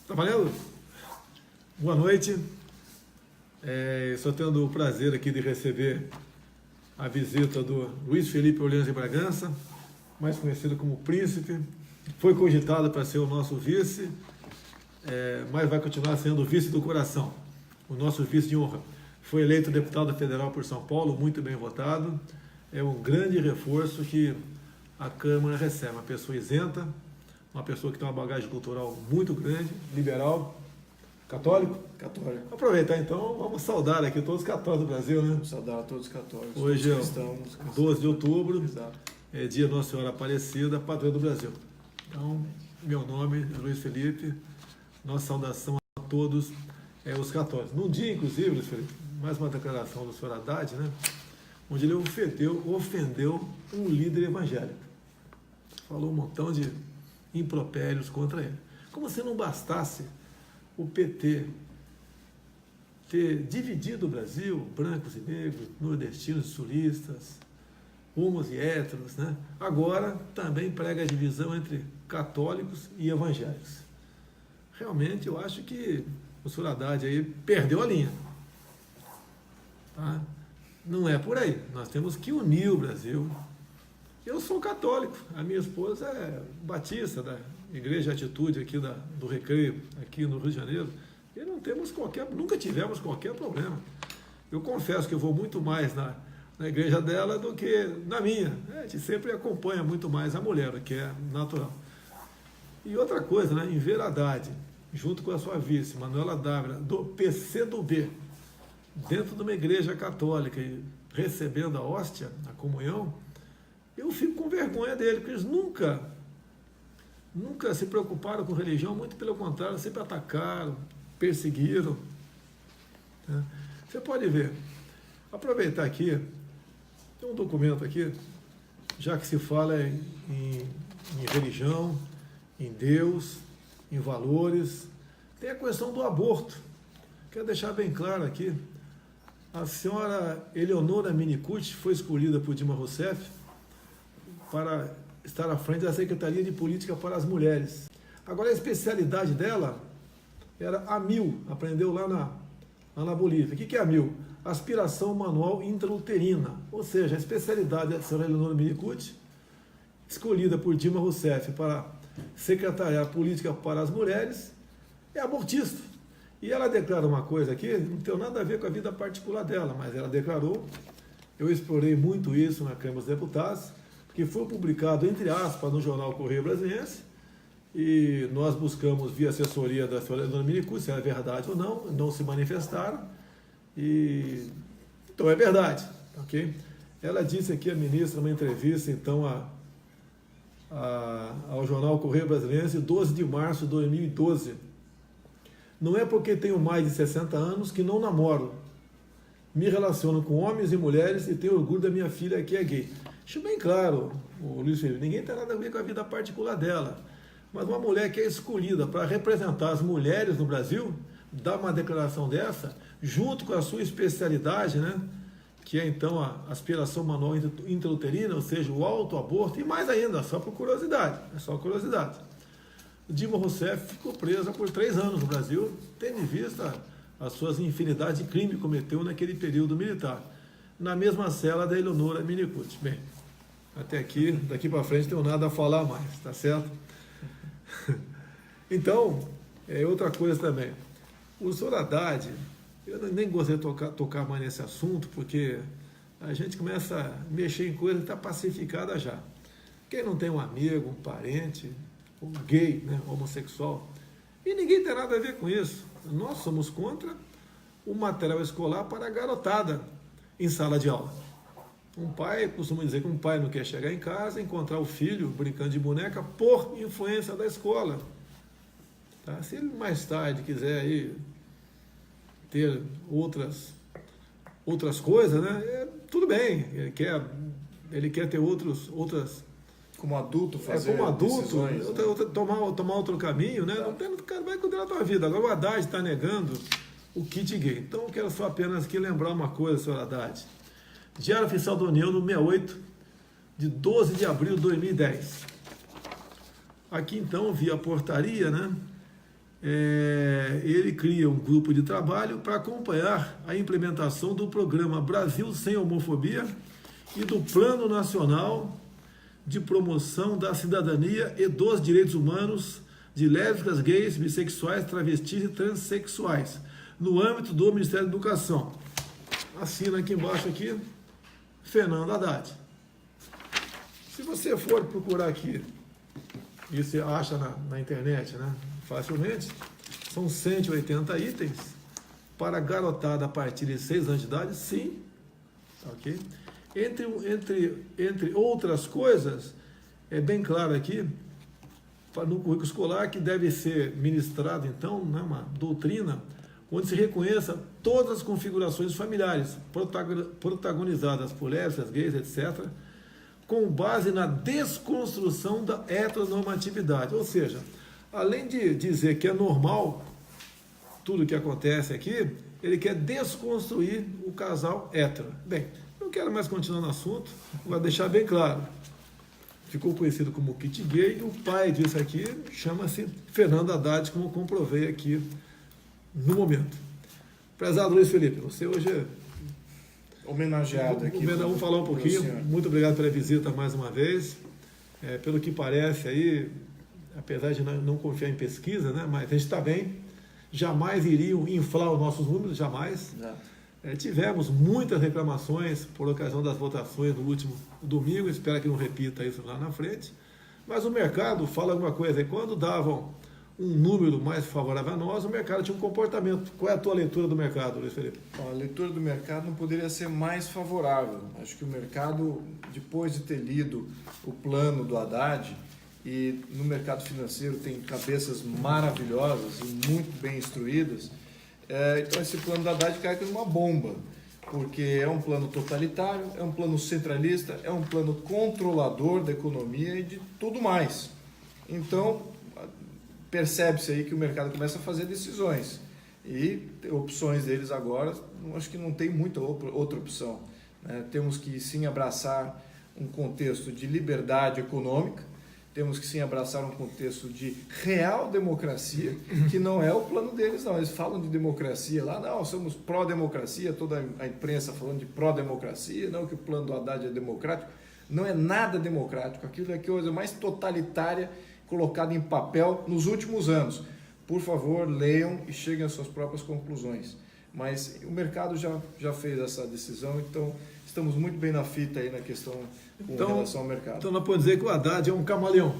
Tá valendo? Boa noite. Estou tendo o prazer aqui de receber a visita do Luiz Felipe Orleans de Bragança, mais conhecido como Príncipe. Foi cogitado para ser o nosso vice, mas vai continuar sendo o vice do coração, o nosso vice de honra. Foi eleito deputado federal por São Paulo, muito bem votado. É um grande reforço que a Câmara recebe. Uma pessoa isenta, uma pessoa que tem uma bagagem cultural muito grande, liberal, católico. Católico. Aproveitar então, vamos saudar aqui todos os católicos do Brasil, né? Vamos saudar a todos os católicos. Hoje é cristãos, 12 de outubro, Exato. é dia Nossa Senhora Aparecida, padroa do Brasil. Então, meu nome é Luiz Felipe, nossa saudação a todos os católicos. Num dia, inclusive, Luiz Felipe, mais uma declaração do senhor Haddad, né? Onde ele ofendeu um líder evangélico. Falou um montão de impropérios contra ele. Como se não bastasse o PT ter dividido o Brasil, brancos e negros, nordestinos e sulistas, homos e héteros, né? Agora também prega a divisão entre católicos e evangélicos. Realmente eu acho que o senhor Haddad aí perdeu a linha. Tá? Não é por aí. Nós temos que unir o Brasil. Eu sou católico, a minha esposa é batista da Igreja Atitude aqui do Recreio, aqui no Rio de Janeiro, e nunca tivemos qualquer problema. Eu confesso que eu vou muito mais na igreja dela do que na minha. A gente sempre acompanha muito mais a mulher, o que é natural. E outra coisa, né, em ver Haddad, junto com a sua vice, Manuela Dávila, do PCdoB, dentro de uma igreja católica e recebendo a hóstia, a comunhão, eu fico com vergonha dele, porque eles nunca se preocuparam com religião, muito pelo contrário, sempre atacaram, perseguiram. Né? Você pode ver, aproveitar aqui, tem um documento aqui, já que se fala em religião, em Deus, em valores, tem a questão do aborto. Quero deixar bem claro aqui, a senhora Eleonora Minicucci foi escolhida por Dilma Rousseff para estar à frente da Secretaria de Política para as Mulheres. Agora, a especialidade dela era a AMIL, aprendeu lá na Bolívia. O que é a AMIL? Aspiração manual intrauterina, ou seja, a especialidade da senhora Eleonora Minicucci, escolhida por Dilma Rousseff para secretariar política para as mulheres, é abortista. E ela declara uma coisa aqui, não tem nada a ver com a vida particular dela, mas ela declarou, eu explorei muito isso na Câmara dos Deputados, que foi publicado, entre aspas, no jornal Correio Brasiliense, e nós buscamos, via assessoria da senhora Eleonora Minicucci, se era verdade ou não se manifestaram, e então é verdade, ok? Ela disse aqui, a ministra, numa entrevista, então, ao jornal Correio Brasiliense, 12 de março de 2012, não é porque tenho mais de 60 anos que não namoro, me relaciono com homens e mulheres e tenho orgulho da minha filha que é gay. Deixa bem claro, o Luiz Felipe, ninguém tem nada a ver com a vida particular dela, mas uma mulher que é escolhida para representar as mulheres no Brasil, dá uma declaração dessa, junto com a sua especialidade, né, que é então a aspiração manual intrauterina, ou seja, o autoaborto, e mais ainda, só por curiosidade, é só curiosidade. Dilma Rousseff ficou presa por 3 anos no Brasil, tendo em vista as suas infinidades de crimes que cometeu naquele período militar, na mesma cela da Eleonora Minicucci. Bem, até aqui, daqui para frente, não tenho nada a falar mais, tá certo? Então, outra coisa também, o senhor Haddad, eu nem gostaria de tocar mais nesse assunto, porque a gente começa a mexer em coisa que está pacificada já. Quem não tem um amigo, um parente, um gay, né, homossexual, e ninguém tem nada a ver com isso. Nós somos contra o material escolar para a garotada em sala de aula. Um pai, costuma dizer que um pai não quer chegar em casa e encontrar o filho brincando de boneca por influência da escola. Tá? Se ele mais tarde quiser aí ter outras coisas, né, tudo bem, ele quer ter outras como adulto fazer como adulto, decisões, né? tomar outro caminho, né? Não tem, o cara vai cuidar da tua vida. Agora o Haddad está negando o kit gay. Então eu quero só apenas aqui lembrar uma coisa, senhor Haddad. Diário Oficial da União, no 68, de 12 de abril de 2010. Aqui então, via portaria, né? ele cria um grupo de trabalho para acompanhar a implementação do programa Brasil Sem Homofobia e do Plano Nacional de Promoção da Cidadania e dos Direitos Humanos de lésbicas, gays, bissexuais, travestis e transexuais, no âmbito do Ministério da Educação. Assina aqui embaixo aqui, Fernando Haddad. Se você for procurar aqui, e você acha na internet, né, facilmente, são 180 itens para garotada a partir de 6 anos de idade, sim, ok? Entre outras coisas, é bem claro aqui, no currículo escolar, que deve ser ministrado, então, né, uma doutrina onde se reconheça todas as configurações familiares protagonizadas por lésbicas, gays, etc., com base na desconstrução da heteronormatividade. Ou seja, além de dizer que é normal tudo que acontece aqui, ele quer desconstruir o casal hétero. Bem, não quero mais continuar no assunto, vou deixar bem claro. Ficou conhecido como kit gay, e o pai disso aqui chama-se Fernando Haddad, como eu comprovei aqui no momento. Prezado Luiz Felipe, você hoje é homenageado aqui. Vamos falar um pouquinho. Muito obrigado pela visita mais uma vez. Pelo que parece aí, apesar de não confiar em pesquisa, né, mas a gente está bem. Jamais iriam inflar os nossos números, jamais. Tivemos muitas reclamações por ocasião das votações no último domingo, espero que não repita isso lá na frente. Mas o mercado fala alguma coisa, e quando davam um número mais favorável a nós, o mercado tinha um comportamento. Qual é a tua leitura do mercado, Luiz Felipe? A leitura do mercado não poderia ser mais favorável. Acho que o mercado, depois de ter lido o plano do Haddad, e no mercado financeiro tem cabeças maravilhosas e muito bem instruídas, então esse plano do Haddad cai como uma bomba, porque é um plano totalitário, é um plano centralista, é um plano controlador da economia e de tudo mais. Então, percebe-se aí que o mercado começa a fazer decisões e opções deles agora, acho que não tem muita outra opção, né? Temos que sim abraçar um contexto de liberdade econômica, temos que sim abraçar um contexto de real democracia, que não é o plano deles não, eles falam de democracia lá, não, somos pró-democracia, toda a imprensa falando de pró-democracia, não que o plano do Haddad é democrático, não é nada democrático, aquilo é a coisa mais totalitária colocada em papel nos últimos anos. Por favor, leiam e cheguem às suas próprias conclusões. Mas o mercado já fez essa decisão, então estamos muito bem na fita aí na questão com relação ao mercado. Então nós podemos dizer que o Haddad é um camaleão.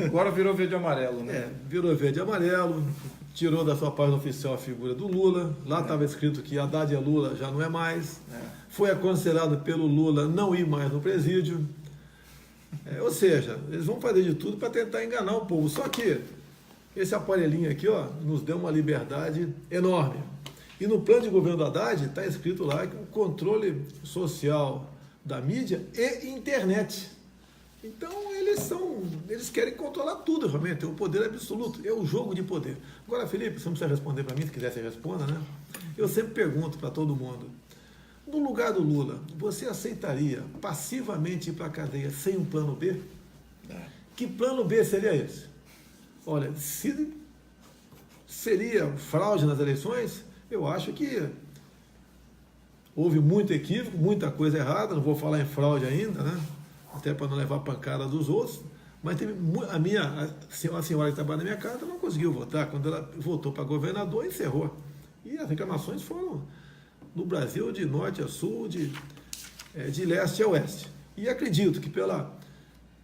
Agora virou verde e amarelo, né? Virou verde e amarelo, tirou da sua página oficial a figura do Lula, lá estava escrito que Haddad é Lula, já não é mais. Foi aconselhado pelo Lula não ir mais no presídio. Ou seja, eles vão fazer de tudo para tentar enganar o povo. Só que esse aparelhinho aqui, ó, nos deu uma liberdade enorme. E no plano de governo do Haddad está escrito lá que o controle social da mídia e internet. Então eles querem controlar tudo realmente, é o poder absoluto, é o jogo de poder. Agora, Felipe, você não precisa responder para mim, se quiser você responda, né? Eu sempre pergunto para todo mundo, no lugar do Lula, você aceitaria passivamente ir para a cadeia sem um plano B? Que plano B seria esse? Olha, se seria fraude nas eleições, eu acho que houve muito equívoco, muita coisa errada, não vou falar em fraude ainda, né? Até para não levar pancada dos outros, mas teve a senhora que trabalha na minha casa não conseguiu votar, quando ela votou para governador, encerrou. E as reclamações foram no Brasil de norte a sul, de leste a oeste. E acredito que pela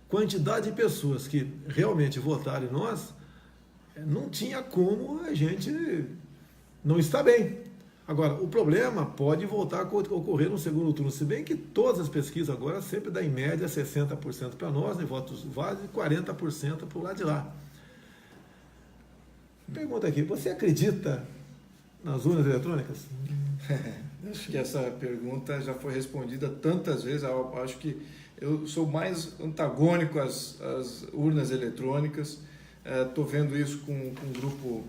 quantidade de pessoas que realmente votaram em nós, não tinha como a gente não estar bem. Agora, o problema pode voltar a ocorrer no segundo turno, se bem que todas as pesquisas agora sempre dão em média 60% para nós, né, votos válidos, e 40% para o lado de lá. Pergunta aqui, você acredita nas urnas eletrônicas? Acho que essa pergunta já foi respondida tantas vezes, eu acho que eu sou mais antagônico às urnas eletrônicas, estou vendo isso com um grupo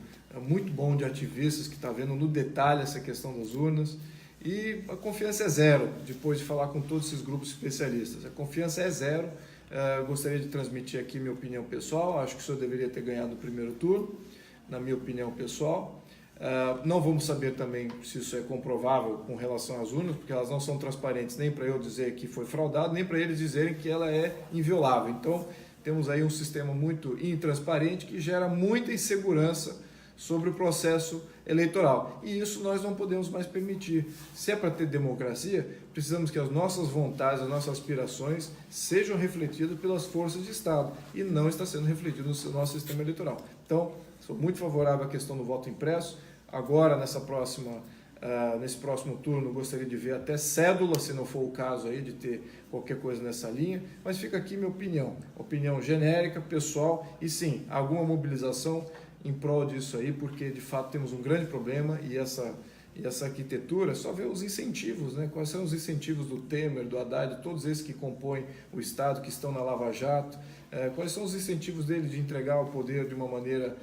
muito bom de ativistas que está vendo no detalhe essa questão das urnas, e a confiança é zero, depois de falar com todos esses grupos especialistas. A confiança é zero. Gostaria de transmitir aqui minha opinião pessoal, acho que o senhor deveria ter ganhado o primeiro turno, na minha opinião pessoal. Não vamos saber também se isso é comprovável com relação às urnas, porque elas não são transparentes nem para eu dizer que foi fraudado, nem para eles dizerem que ela é inviolável. Então, temos aí um sistema muito intransparente que gera muita insegurança sobre o processo eleitoral. E isso nós não podemos mais permitir. Se é para ter democracia, precisamos que as nossas vontades, as nossas aspirações sejam refletidas pelas forças de Estado e não está sendo refletido no nosso sistema eleitoral. Então, sou muito favorável à questão do voto impresso. Agora, nesse próximo turno, gostaria de ver até cédula, se não for o caso aí de ter qualquer coisa nessa linha, mas fica aqui minha opinião genérica, pessoal, e sim, alguma mobilização em prol disso aí, porque de fato temos um grande problema e essa arquitetura, só ver os incentivos, né? Quais são os incentivos do Temer, do Haddad, todos esses que compõem o Estado, que estão na Lava Jato, quais são os incentivos dele de entregar o poder de uma maneira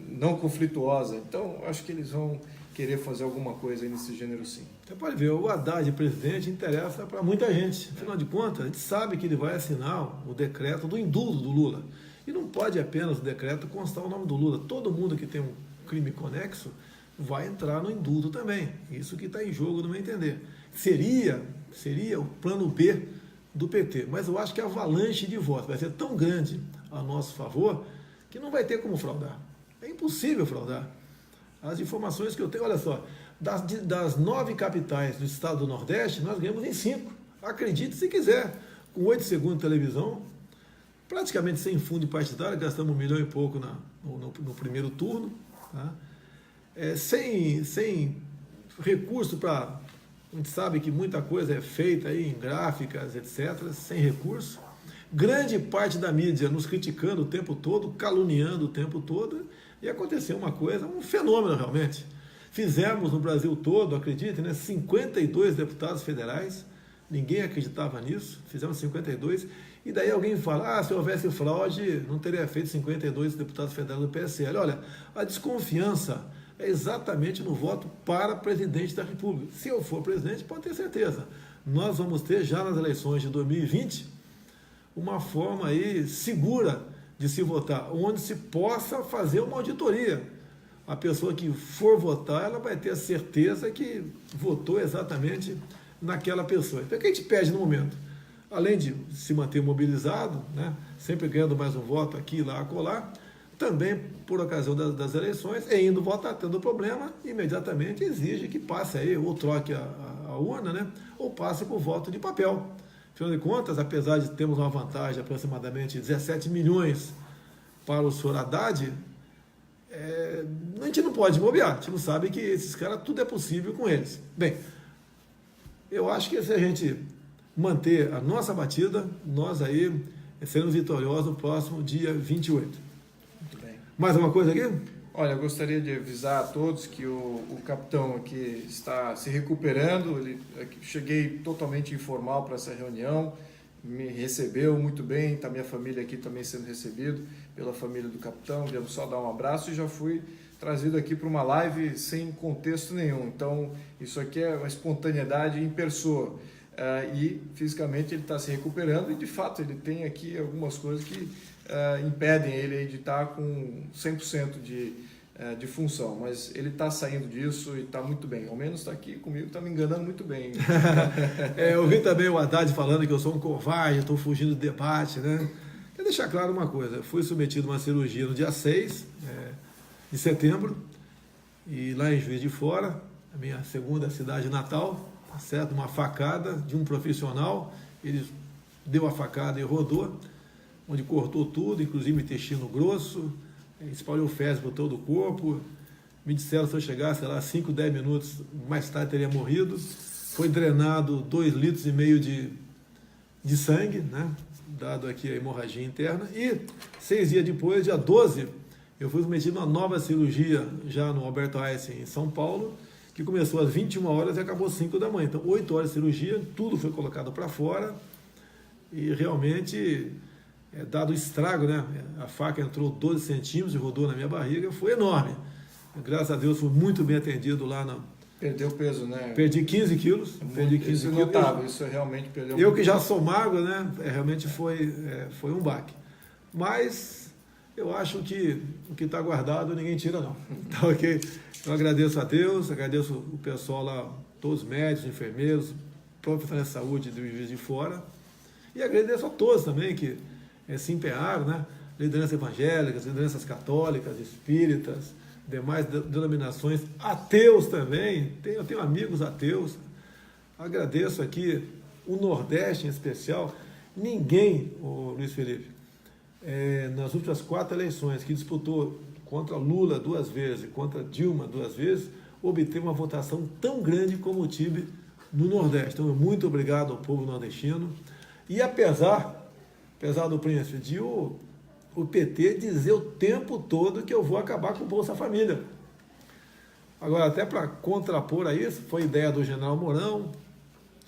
não conflituosa. Então, acho que eles vão querer fazer alguma coisa aí nesse gênero, sim. Você pode ver, o Haddad, presidente, interessa para muita gente. Afinal de contas, a gente sabe que ele vai assinar o decreto do indulto do Lula. E não pode apenas o decreto constar o nome do Lula. Todo mundo que tem um crime conexo vai entrar no indulto também. Isso que está em jogo, no meu entender. Seria o plano B do PT. Mas eu acho que a avalanche de votos vai ser tão grande a nosso favor que não vai ter como fraudar. É impossível fraudar. As informações que eu tenho, olha só, das 9 capitais do estado do Nordeste, nós ganhamos em 5. Acredite se quiser. Com 8 segundos de televisão, praticamente sem fundo partidário, gastamos 1 milhão e pouco no primeiro turno, tá? Sem recurso para... A gente sabe que muita coisa é feita aí em gráficas, etc., sem recurso. Grande parte da mídia nos criticando o tempo todo, caluniando o tempo todo, e aconteceu uma coisa, um fenômeno realmente. Fizemos no Brasil todo, acredite, né, 52 deputados federais, ninguém acreditava nisso, fizemos 52, e daí alguém fala, se houvesse fraude, não teria feito 52 deputados federais do PSL. Olha, a desconfiança é exatamente no voto para presidente da República. Se eu for presidente, pode ter certeza, nós vamos ter já nas eleições de 2020 uma forma aí segura de se votar, onde se possa fazer uma auditoria. A pessoa que for votar, ela vai ter a certeza que votou exatamente naquela pessoa. Então, o que a gente pede no momento? Além de se manter mobilizado, né, sempre ganhando mais um voto aqui, lá, acolá, também, por ocasião das eleições, indo votar, tendo problema, imediatamente exige que passe aí, ou troque a urna, né, ou passe por voto de papel. Afinal de contas, apesar de termos uma vantagem de aproximadamente 17 milhões para o senhor Haddad, a gente não pode bobear, a gente não sabe que esses caras, tudo é possível com eles. Bem, eu acho que se a gente manter a nossa batida, nós aí seremos vitoriosos no próximo dia 28. Muito bem. Mais uma coisa aqui? Olha, eu gostaria de avisar a todos que o capitão aqui está se recuperando. Cheguei totalmente informal para essa reunião, me recebeu muito bem, está minha família aqui também sendo recebido pela família do capitão. Devo só dar um abraço e já fui trazido aqui para uma live sem contexto nenhum. Então, isso aqui é uma espontaneidade em pessoa. E fisicamente ele está se recuperando e de fato ele tem aqui algumas coisas que impedem ele de estar com 100% de função, mas ele está saindo disso e está muito bem, ao menos está aqui comigo, está me enganando muito bem. Eu vi também o Haddad falando que eu sou um covarde, estou fugindo do debate, né? Quero deixar claro uma coisa, eu fui submetido a uma cirurgia no dia 6 de setembro e lá em Juiz de Fora, a minha segunda cidade natal, tá certo? Uma facada de um profissional, ele deu a facada e rodou, onde cortou tudo, inclusive intestino grosso, espalhou fezes por todo o corpo. Me disseram que se eu chegasse lá 5, 10 minutos mais tarde teria morrido. Foi drenado 2,5 litros de sangue, né? Dado aqui a hemorragia interna. E 6 dias depois, dia 12, eu fui submetido a uma nova cirurgia já no Alberto Einstein, em São Paulo, que começou às 21 horas e acabou às 5 da manhã. Então, 8 horas de cirurgia, tudo foi colocado para fora e realmente, dado o estrago, né? A faca entrou 12 centímetros e rodou na minha barriga, foi enorme. Graças a Deus, fui muito bem atendido lá na... Perdeu peso, né? Perdi 15 quilos. Isso é notável, isso realmente perdeu. Eu que já sou magro, né? Realmente foi um baque. Mas eu acho que o que está guardado ninguém tira não. Tá ok? Eu agradeço a Deus, agradeço o pessoal lá, todos os médicos, enfermeiros, profissionais de saúde do Juiz de Fora, e agradeço a todos também que se empenharam, né? Lideranças evangélicas, lideranças católicas, espíritas, demais denominações, ateus também, eu tenho amigos ateus. Agradeço aqui o Nordeste em especial. Ninguém, Luiz Felipe, nas últimas 4 eleições que disputou contra Lula 2 vezes e contra Dilma 2 vezes, obteve uma votação tão grande como eu tive no Nordeste. Então, muito obrigado ao povo nordestino. E apesar do príncipe, de o PT dizer o tempo todo que eu vou acabar com o Bolsa Família. Agora, até para contrapor a isso, foi ideia do general Mourão,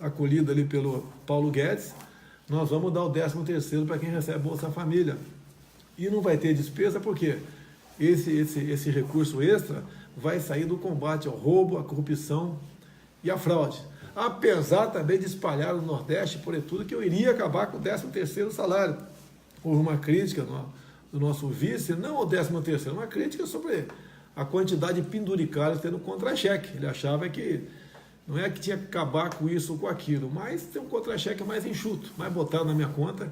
acolhida ali pelo Paulo Guedes, nós vamos dar o 13º para quem recebe Bolsa Família. E não vai ter despesa porque esse recurso extra vai sair do combate ao roubo, à corrupção e à fraude. Apesar também de espalhar no Nordeste, por tudo, que eu iria acabar com o 13º salário. Houve uma crítica do nosso vice, não ao 13º, uma crítica sobre a quantidade de penduricários tendo contra-cheque. Ele achava que não é que tinha que acabar com isso ou com aquilo, mas tem um contra-cheque mais enxuto, mais botado na minha conta,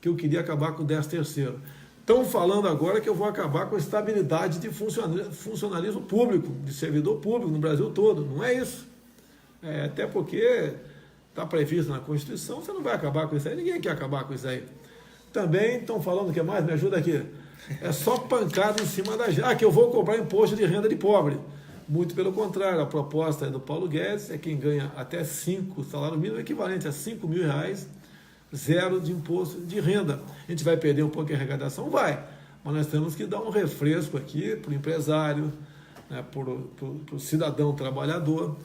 que eu queria acabar com o 13º. Estão falando agora que eu vou acabar com a estabilidade de funcionalismo público, de servidor público no Brasil todo. Não é isso. Até porque está previsto na Constituição, você não vai acabar com isso aí, ninguém quer acabar com isso aí. Também estão falando o que mais? Me ajuda aqui. É só pancada em cima da gente. Que eu vou cobrar imposto de renda de pobre. Muito pelo contrário, a proposta do Paulo Guedes é quem ganha até 5 salários mínimos, equivalente a R$5.000, zero de imposto de renda. A gente vai perder um pouco de arrecadação? Vai. Mas nós temos que dar um refresco aqui para o empresário, né, para o cidadão trabalhador,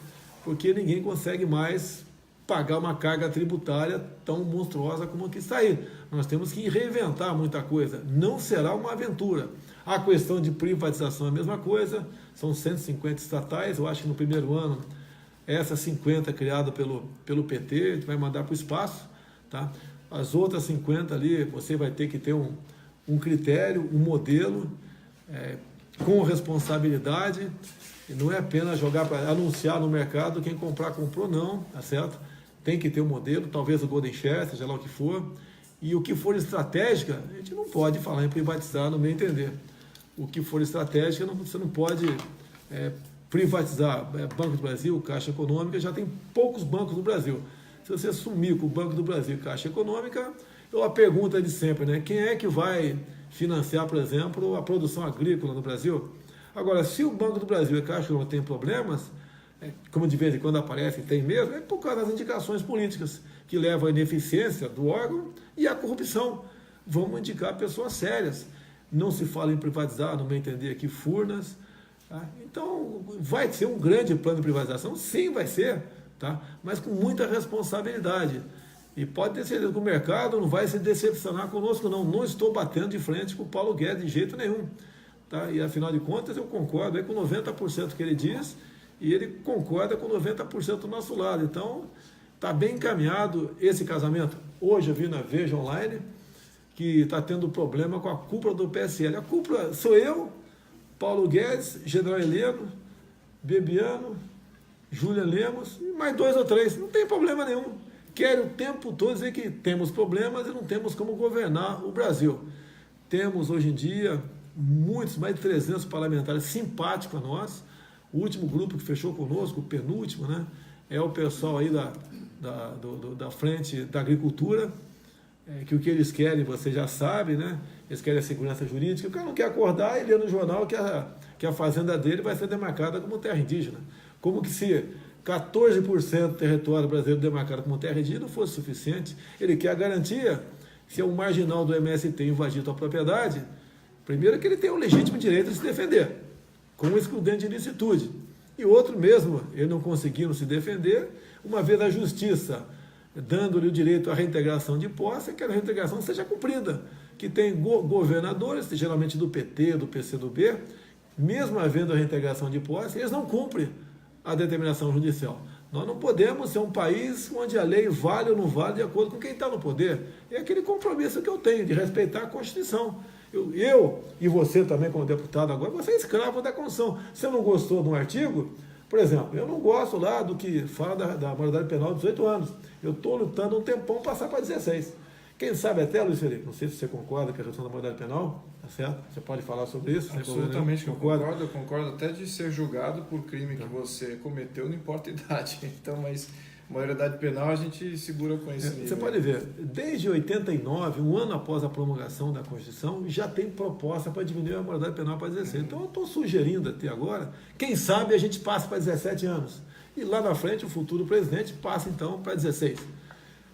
porque ninguém consegue mais pagar uma carga tributária tão monstruosa como a que está aí. Nós temos que reinventar muita coisa. Não será uma aventura. A questão de privatização é a mesma coisa. São 150 estatais. Eu acho que no primeiro ano, essas 50 criadas pelo PT, a gente vai mandar para o espaço. Tá? As outras 50 ali, você vai ter que ter um critério, um modelo, com responsabilidade. E não é apenas jogar para anunciar no mercado, quem comprar, comprou, não, tá certo? Tem que ter um modelo, talvez o Golden Share, seja lá o que for. E o que for estratégica, a gente não pode falar em privatizar, no meu entender. O que for estratégica, você não pode privatizar. Banco do Brasil, Caixa Econômica, já tem poucos bancos no Brasil. Se você sumir com o Banco do Brasil e Caixa Econômica, a pergunta de sempre, né? Quem é que vai financiar, por exemplo, a produção agrícola no Brasil? Agora, se o Banco do Brasil e a Caixa Econômica têm problemas, como de vez em quando aparece, tem mesmo, é por causa das indicações políticas, que levam à ineficiência do órgão e à corrupção. Vamos indicar pessoas sérias. Não se fala em privatizar, no meu entender aqui, Furnas. Tá? Então, vai ser um grande plano de privatização? Sim, vai ser, tá? Mas com muita responsabilidade. E pode ter certeza que o mercado não vai se decepcionar conosco, não. Não estou batendo de frente com o Paulo Guedes de jeito nenhum. Tá? E, afinal de contas, eu concordo aí com 90% que ele diz, e ele concorda com 90% do nosso lado. Então, está bem encaminhado esse casamento. Hoje eu vi na Veja Online que está tendo problema com a cúpula do PSL. A cúpula sou eu, Paulo Guedes, General Heleno, Bebiano, Júlia Lemos e mais 2 ou 3. Não tem problema nenhum. Querem o tempo todo dizer que temos problemas e não temos como governar o Brasil. Temos hoje em dia muitos, mais de 300 parlamentares simpáticos a nós. O último grupo que fechou conosco, o penúltimo, né, é o pessoal aí da frente da agricultura, que o que eles querem, você já sabe, né? Eles querem a segurança jurídica. O cara não quer acordar e ler no jornal que a fazenda dele vai ser demarcada como terra indígena. Como que se 14% do território brasileiro demarcado como terra indígena não fosse suficiente. Ele quer a garantia, se é um marginal do MST invadir sua propriedade, primeiro que ele tem o legítimo direito de se defender, com excludente de ilicitude. E outro mesmo, ele não conseguindo se defender, uma vez a justiça dando-lhe o direito à reintegração de posse, que a reintegração seja cumprida. Que tem governadores, geralmente do PT, do PCdoB, mesmo havendo a reintegração de posse, eles não cumprem a determinação judicial. Nós não podemos ser um país onde a lei vale ou não vale de acordo com quem está no poder. É aquele compromisso que eu tenho de respeitar a Constituição. Eu e você também, como deputado agora, você é escravo da Constituição. Você não gostou de um artigo? Por exemplo, eu não gosto lá do que fala da maioridade penal de 18 anos. Eu estou lutando um tempão para passar para 16. Quem sabe até, Luiz Felipe, não sei se você concorda com a redução da maioridade penal, tá certo? Você pode falar sobre isso? Absolutamente, eu concordo até de ser julgado por crime que você cometeu, não importa a idade. Então, mas maioridade penal a gente segura com esse nível. Você pode ver, desde 89, um ano após a promulgação da Constituição, já tem proposta para diminuir a maioridade penal para 16. Então eu estou sugerindo até agora, quem sabe a gente passa para 17 anos. E lá na frente o futuro presidente passa então para 16.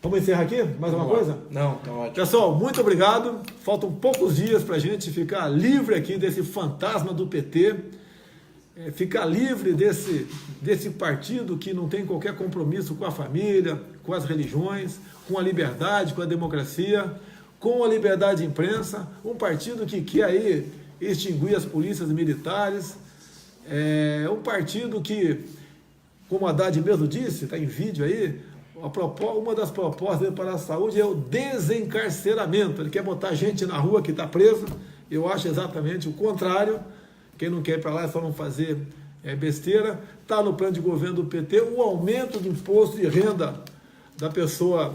Vamos encerrar aqui? Mais uma coisa? Não, tá ótimo. Pessoal, muito obrigado. Faltam poucos dias para a gente ficar livre aqui desse fantasma do PT. Ficar livre desse partido que não tem qualquer compromisso com a família, com as religiões, com a liberdade, com a democracia, com a liberdade de imprensa, um partido que quer aí extinguir as polícias militares, um partido que, como a Haddad mesmo disse, está em vídeo aí, uma das propostas dele para a saúde é o desencarceramento. Ele quer botar gente na rua que está presa. Eu acho exatamente o contrário. Quem não quer ir para lá é só não fazer besteira. Está no plano de governo do PT o aumento do imposto de renda da pessoa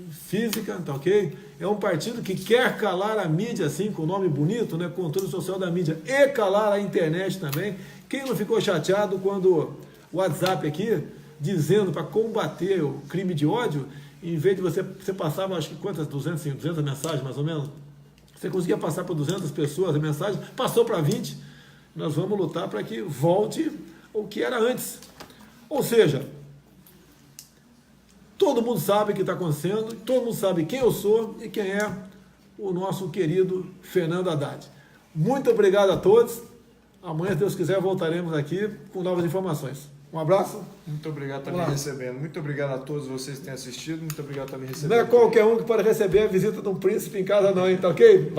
física, tá ok? É um partido que quer calar a mídia, assim, com o nome bonito, né? Controle social da mídia, e calar a internet também. Quem não ficou chateado quando o WhatsApp aqui, dizendo para combater o crime de ódio, em vez de você passava, acho que quantas? 200 mensagens, mais ou menos? Você conseguia passar para 200 pessoas a mensagem, passou para 20. Nós vamos lutar para que volte o que era antes. Ou seja, todo mundo sabe o que está acontecendo, todo mundo sabe quem eu sou e quem é o nosso querido Fernando Haddad. Muito obrigado a todos. Amanhã, se Deus quiser, voltaremos aqui com novas informações. Um abraço. Muito obrigado por estar me recebendo. Muito obrigado a todos vocês que têm assistido. Muito obrigado por estar me recebendo. Não é qualquer um que pode receber a visita de um príncipe em casa não, hein? Tá ok? Valeu.